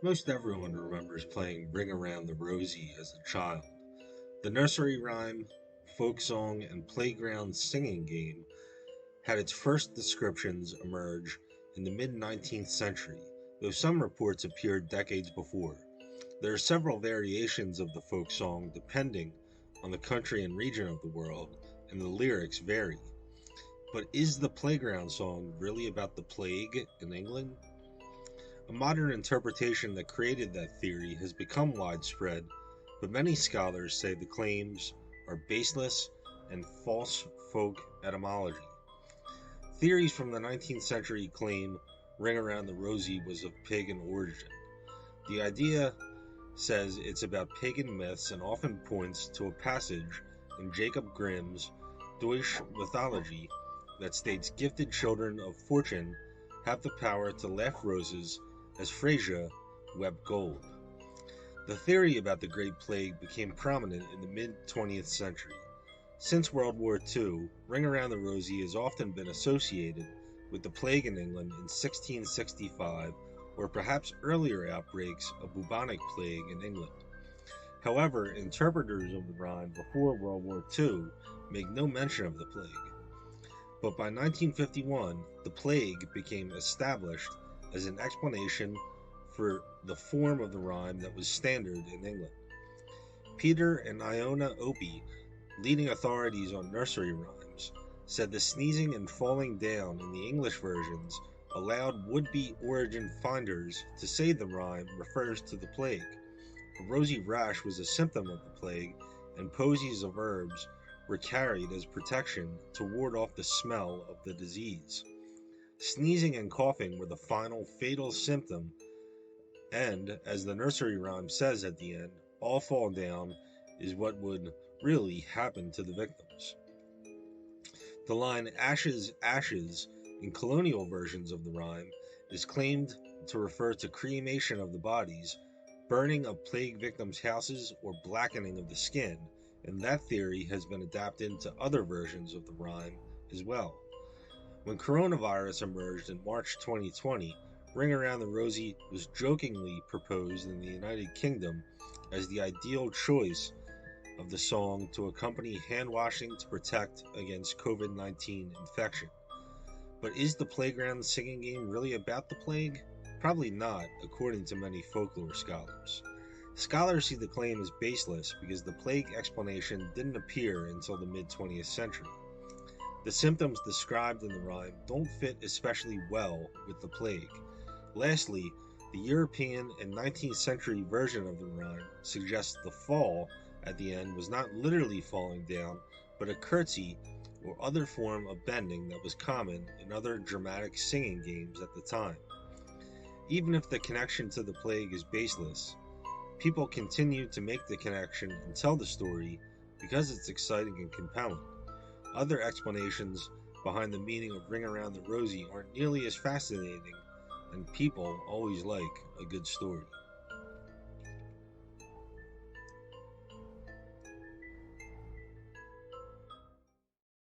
Most everyone remembers playing Ring Around the Rosie as a child. The nursery rhyme, folk song, and playground singing game had its first descriptions emerge in the mid 19th century, though some reports appeared decades before. There are several variations of the folk song depending on the country and region of the world, and the lyrics vary. But is the playground song really about the plague in England? A modern interpretation that created that theory has become widespread, but many scholars say the claims are baseless and false folk etymology. Theories from the 19th century claim Ring Around the Rosie was of pagan origin. The idea says it's about pagan myths and often points to a passage in Jacob Grimm's Deutsche Mythology that states gifted children of fortune have the power to laugh roses as Freyja wept gold. The theory about the Great Plague became prominent in the mid 20th century. Since World War II, Ring Around the Rosie has often been associated with the plague in England in 1665 or perhaps earlier outbreaks of bubonic plague in England. However, interpreters of the rhyme before World War II make no mention of the plague. But by 1951, the plague became established as an explanation for the form of the rhyme that was standard in England. Peter and Iona Opie, leading authorities on nursery rhymes, said the sneezing and falling down in the English versions allowed would-be origin finders to say the rhyme refers to the plague. A rosy rash was a symptom of the plague, and posies of herbs were carried as protection to ward off the smell of the disease. Sneezing and coughing were the final fatal symptom, and, as the nursery rhyme says at the end, all fall down is what would really happen to the victims. The line ashes, ashes in colonial versions of the rhyme is claimed to refer to cremation of the bodies, burning of plague victims' houses, or blackening of the skin, and that theory has been adapted into other versions of the rhyme as well. When coronavirus emerged in March 2020, Ring Around the Rosie was jokingly proposed in the United Kingdom as the ideal choice of the song to accompany hand washing to protect against COVID-19 infection. But is the playground singing game really about the plague? Probably not, according to many folklore scholars. Scholars see the claim as baseless because the plague explanation didn't appear until the mid 20th century. The symptoms described in the rhyme don't fit especially well with the plague. Lastly, the European and 19th century version of the rhyme suggests the fall at the end was not literally falling down, but a curtsy or other form of bending that was common in other dramatic singing games at the time. Even if the connection to the plague is baseless, people continue to make the connection and tell the story because it's exciting and compelling. Other explanations behind the meaning of Ring Around the Rosie aren't nearly as fascinating, and people always like a good story.